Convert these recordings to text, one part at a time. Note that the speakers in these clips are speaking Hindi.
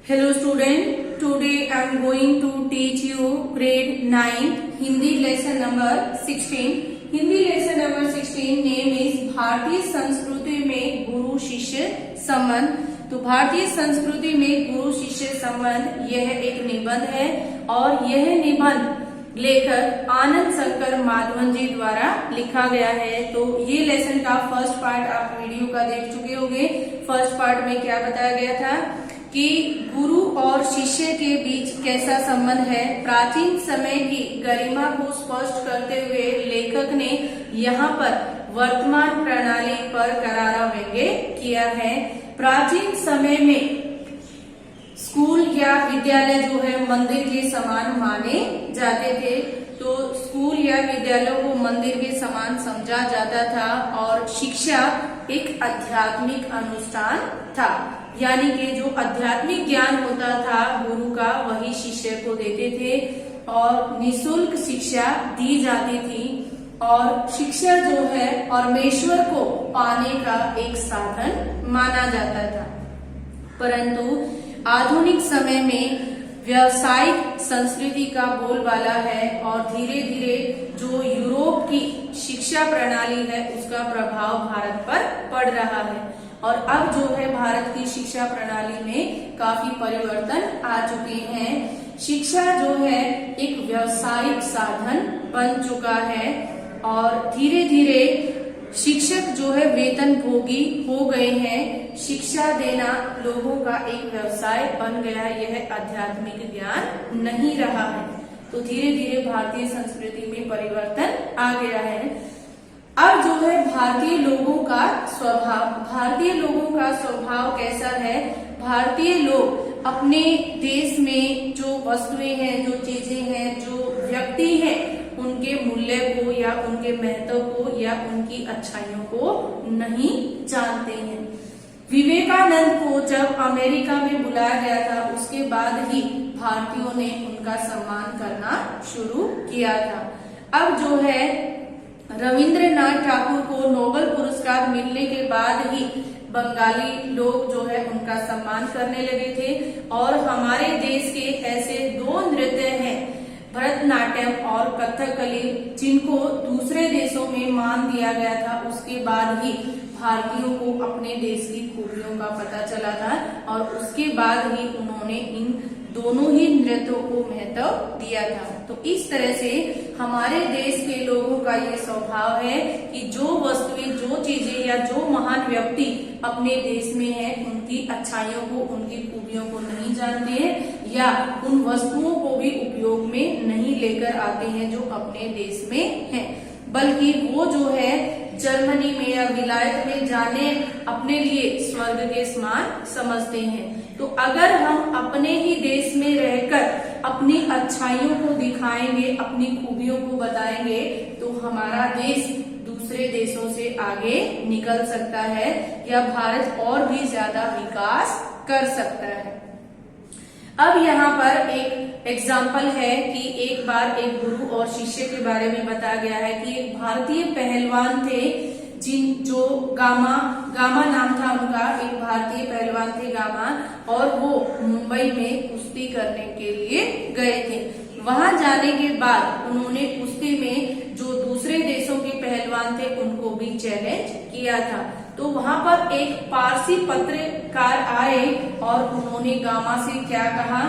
Hello student, today I am going to teach you grade 9 Hindi lesson number 16. Hindi lesson number 16 name is भारतीय संस्कृति में गुरु शिष्य संबंध। तो भारतीय संस्कृति में गुरु शिष्य संबंध यह एक निबंध है और यह निबंध लेखक आनंद शंकर माधवन जी द्वारा लिखा गया है। तो ये लेसन का फर्स्ट पार्ट आप वीडियो का देख चुके होंगे। फर्स्ट पार्ट में क्या बताया गया था कि गुरु और शिष्य के बीच कैसा संबंध है। प्राचीन समय की गरिमा को स्पष्ट करते हुए लेखक ने यहाँ पर वर्तमान प्रणाली पर करारा व्यंग्य किया है। प्राचीन समय में स्कूल या विद्यालय जो है मंदिर के समान माने जाते थे। तो स्कूल या विद्यालयों को मंदिर के समान समझा जाता था और शिक्षा एक आध्यात्मिक अनुष्ठान था, यानी कि जो आध्यात्मिक ज्ञान होता था गुरु का वही शिष्य को देते थे और निःशुल्क शिक्षा दी जाती थी। और शिक्षा जो है परमेश्वर को पाने का एक साधन माना जाता था। परंतु आधुनिक समय में व्यावसायिक संस्कृति का बोलबाला है और धीरे धीरे जो यूरोप की शिक्षा प्रणाली है उसका प्रभाव भारत पर पड़ रहा है। और अब जो है भारत की शिक्षा प्रणाली में काफी परिवर्तन आ चुके हैं। शिक्षा जो है एक व्यावसायिक साधन बन चुका है और धीरे धीरे शिक्षक जो है वेतन भोगी हो गए हैं। शिक्षा देना लोगों का एक व्यवसाय बन गया है, यह आध्यात्मिक ज्ञान नहीं रहा है। तो धीरे धीरे भारतीय संस्कृति में परिवर्तन आ गया है। अब जो है भारतीय लोगों का स्वभाव कैसा है। भारतीय लोग अपने देश में जो वस्तुएं हैं, जो चीजें हैं, जो व्यक्ति हैं, उनके मूल्य को या उनके महत्व को या उनकी अच्छाइयों को नहीं जानते हैं। विवेकानंद को जब अमेरिका में बुलाया गया था उसके बाद ही भारतीयों ने उनका सम्मान करना शुरू किया था। अब जो है रविंद्रनाथ ठाकुर को नोबेल पुरस्कार मिलने के बाद ही बंगाली लोग जो है उनका सम्मान करने लगे थे। और हमारे देश के ऐसे दो नृत्य हैं भरतनाट्यम और कथकली जिनको दूसरे देशों में मान दिया गया था, उसके बाद ही भारतीयों को अपने देश की खूबियों का पता चला था और उसके बाद ही उन्होंने इन दोनों ही नृत्यों को महत्व दिया था। तो इस तरह से हमारे देश के लोगों का ये स्वभाव है कि जो वस्तुएं, जो चीजें या जो महान व्यक्ति अपने देश में है उनकी अच्छाइयों को, उनकी खूबियों को नहीं जानते हैं या उन वस्तुओं को भी उपयोग में नहीं लेकर आते हैं जो अपने देश में है, बल्कि वो जो है जर्मनी में या विलायत में जाने अपने लिए स्वर्ग के समान समझते हैं। तो अगर हम अपने ही देश में रहकर अपनी अच्छाइयों को दिखाएंगे, अपनी खूबियों को बताएंगे तो हमारा देश दूसरे देशों से आगे निकल सकता है या भारत और भी ज्यादा विकास कर सकता है। अब यहाँ पर एक एग्जाम्पल है कि एक बार एक गुरु और शिष्य के बारे में बताया गया है कि एक भारतीय पहलवान थे जो गामा नाम था उनका, एक भारतीय पहलवान थे गामा, और वो मुंबई में कुश्ती करने के लिए गए थे। वहां जाने के बाद उन्होंने कुश्ती में जो दूसरे देशों के पहलवान थे उनको भी चैलेंज किया था। तो वहां पर एक पारसी पत्रकार आए और उन्होंने गामा से क्या कहा,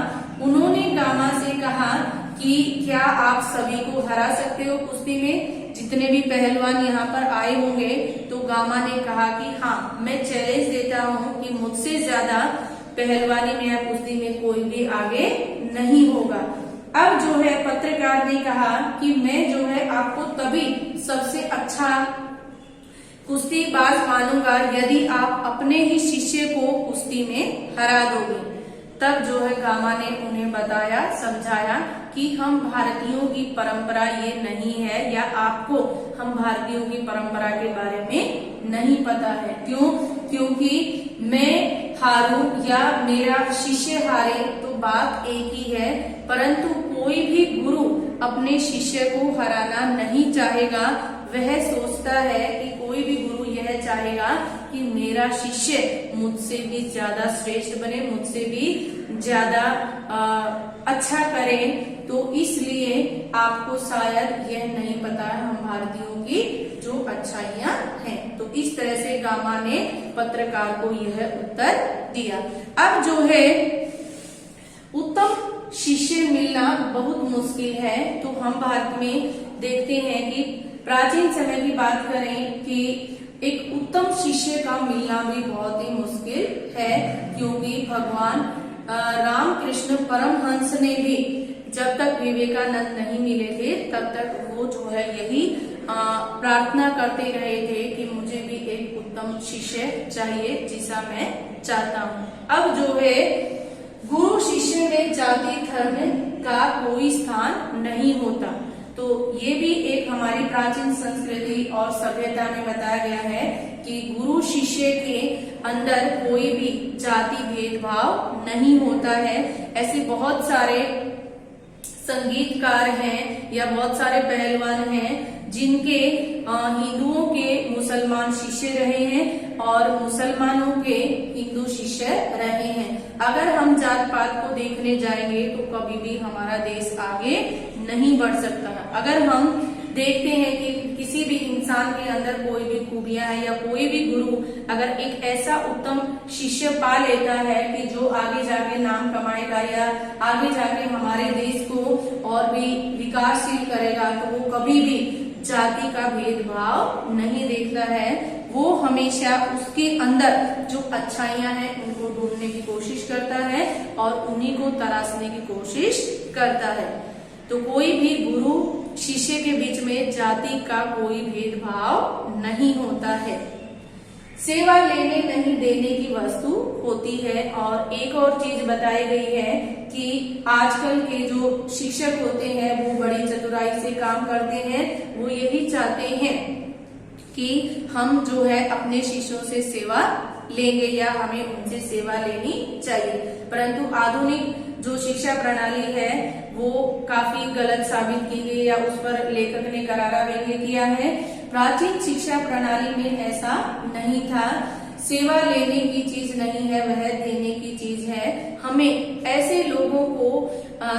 उन्होंने गामा से कहा कि क्या आप सभी को हरा सकते हो कुश्ती में, जितने भी पहलवान यहाँ पर आए होंगे। तो गामा ने कहा कि हाँ, मैं चैलेंज देता हूँ कि मुझसे ज्यादा पहलवानी में या कुश्ती में कोई भी आगे नहीं होगा। अब जो है पत्रकार ने कहा कि मैं जो है आपको तभी सबसे अच्छा कुश्तीबाज मानूंगा यदि आप अपने ही शिष्य को कुश्ती में हरा दोगे। तब जो है गामा ने उन्हें बताया, समझाया कि हम भारतीयों की परंपरा ये नहीं है या आपको हम भारतीयों की परंपरा के बारे में नहीं पता है। क्यों? क्योंकि मैं हारूं या मेरा शिष्य हारे तो बात एक ही है, परंतु कोई भी गुरु अपने शिष्य को हराना नहीं चाहेगा। वह सोचता है कि कोई भी गुरु यह चाहेगा कि मेरा शिष्य मुझसे भी ज्यादा श्रेष्ठ बने, मुझसे भी ज्यादा अच्छा करें, तो इसलिए आपको शायद यह नहीं पता है हम भारतीयों की जो अच्छाइयां हैं। तो इस तरह से गामा ने पत्रकार को यह उत्तर दिया। अब जो है उत्तम शिष्य मिलना बहुत मुश्किल है। तो हम भारत में देखते हैं कि प्राचीन समय की बात करें कि एक उत्तम शिष्य का मिलना भी बहुत ही मुश्किल है, क्योंकि भगवान रामकृष्ण परमहंस ने भी जब तक विवेकानंद नहीं मिले थे तब तक वो जो है यही प्रार्थना करते रहे थे कि मुझे भी एक उत्तम शिष्य चाहिए जिसा मैं चाहता हूँ। अब जो है गुरु शिष्य में जाति धर्म का कोई स्थान नहीं होता। तो ये भी एक हमारी प्राचीन संस्कृति और सभ्यता में बताया गया है कि गुरु शिष्य के अंदर कोई भी जाति भेदभाव नहीं होता है। ऐसे बहुत सारे संगीतकार हैं या बहुत सारे पहलवान हैं जिनके हिंदुओं के मुसलमान शिष्य रहे हैं और मुसलमानों के हिंदू शिष्य रहे हैं। अगर हम जात पात को देखने जाएंगे तो कभी भी हमारा देश आगे नहीं बढ़ सकता है। अगर हम देखते हैं कि किसी भी इंसान के अंदर कोई भी खूबियां है या कोई भी गुरु अगर एक ऐसा उत्तम शिष्य पा लेता है कि जो आगे जाके नाम कमाएगा या आगे जाके हमारे देश को और भी विकासशील करेगा, तो वो कभी भी जाति का भेदभाव नहीं देखता है। वो हमेशा उसके अंदर जो अच्छाइयां हैं उनको ढूंढने की कोशिश करता है और उन्हीं को तराशने की कोशिश करता है। तो कोई भी गुरु शिष्य के बीच में जाति का कोई भेदभाव नहीं होता है। सेवा लेने नहीं देने की वस्तु होती है। और एक और चीज बताई गई है कि आजकल के जो शिक्षक होते हैं वो बड़ी चतुराई से काम करते हैं। वो यही चाहते हैं कि हम जो है अपने शिष्यों से सेवा लेंगे या हमें उनसे सेवा लेनी चाहिए, परंतु आधुनिक जो शिक्षा प्रणाली है वो काफी गलत साबित की गई या उस पर लेखक ने करारा व्यंग्य किया है। प्राचीन शिक्षा प्रणाली में ऐसा नहीं था। सेवा लेने की चीज नहीं है, वह देने की चीज है। हमें ऐसे लोगों को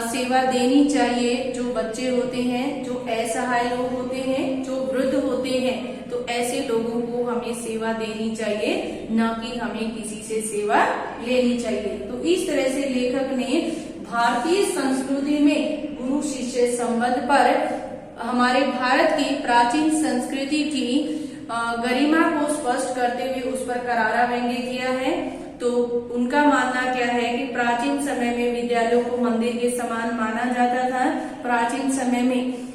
सेवा देनी चाहिए जो बच्चे होते हैं, जो असहाय लोग होते हैं, जो वृद्ध होते हैं। तो ऐसे लोगों को हमें सेवा देनी चाहिए, न कि हमें किसी से सेवा लेनी चाहिए। तो इस तरह से लेखक ने भारतीय संस्कृति में गुरु शिष्य संबंध पर हमारे भारत की प्राचीन संस्कृति की गरिमा को स्पष्ट करते हुए उस पर करारा व्यंग्य किया है। तो उनका मानना क्या है कि प्राचीन समय में विद्यालयों को मंदिर के समान माना जाता था। प्राचीन समय में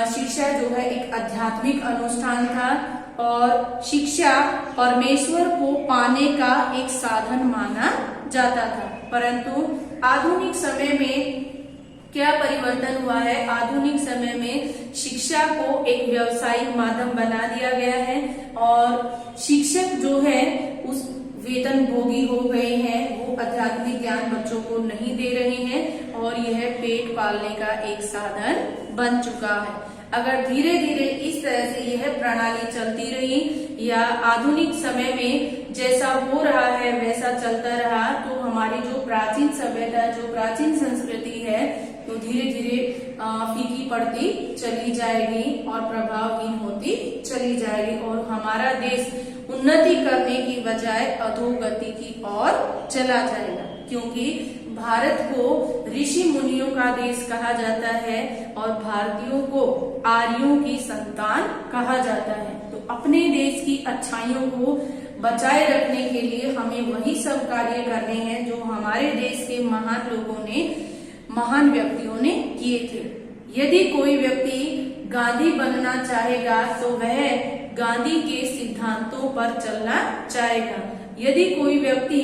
शिक्षा जो है एक आध्यात्मिक अनुष्ठान था और शिक्षा परमेश्वर को पाने का एक साधन माना जाता था। परंतु आधुनिक समय में क्या परिवर्तन हुआ है? आधुनिक समय में शिक्षा को एक व्यावसायिक माध्यम बना दिया गया है और शिक्षक जो है उस वेतन भोगी हो गए हैं। वो आध्यात्मिक ज्ञान बच्चों को नहीं दे रहे हैं और यह पेट पालने का एक साधन बन चुका है। अगर धीरे धीरे इस तरह से यह प्रणाली चलती रही या आधुनिक समय में जैसा हो रहा है वैसा चलता रहा, तो हमारी जो प्राचीन सभ्यता, जो प्राचीन संस्कृति है, तो धीरे धीरे फीकी पड़ती चली जाएगी और प्रभावहीन होती चली जाएगी और हमारा देश उन्नति करने की बजाय अधोगति की ओर चला जाएगा। क्योंकि भारत को ऋषि मुनियों का देश कहा जाता है और भारतीयों को आर्यों की संतान कहा जाता है। तो अपने देश की अच्छाइयों को बचाए रखने के लिए हमें वही सब कार्य करने हैं जो हमारे देश के महान लोगों ने, महान व्यक्तियों ने किए थे। यदि कोई व्यक्ति गांधी बनना चाहेगा तो वह गांधी के सिद्धांतों पर चलना चाहेगा। यदि कोई व्यक्ति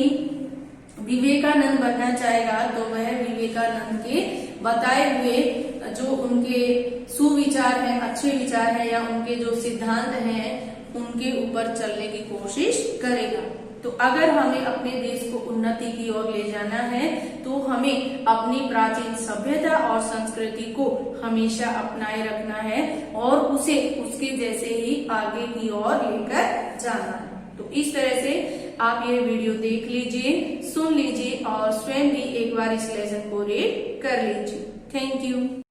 विवेकानंद बनना चाहेगा तो वह विवेकानंद के बताए हुए जो उनके सुविचार हैं, अच्छे विचार हैं या उनके जो सिद्धांत हैं उनके ऊपर चलने की कोशिश करेगा। तो अगर हमें अपने देश को उन्नति की ओर ले जाना है तो हमें अपनी प्राचीन सभ्यता और संस्कृति को हमेशा अपनाए रखना है और उसे उसके जैसे ही आगे की ओर लेकर जाना है। तो इस तरह से आप ये वीडियो देख लीजिए, सुन लीजिए और स्वयं भी एक बार इस लेसन को रीड कर लीजिए। Thank you.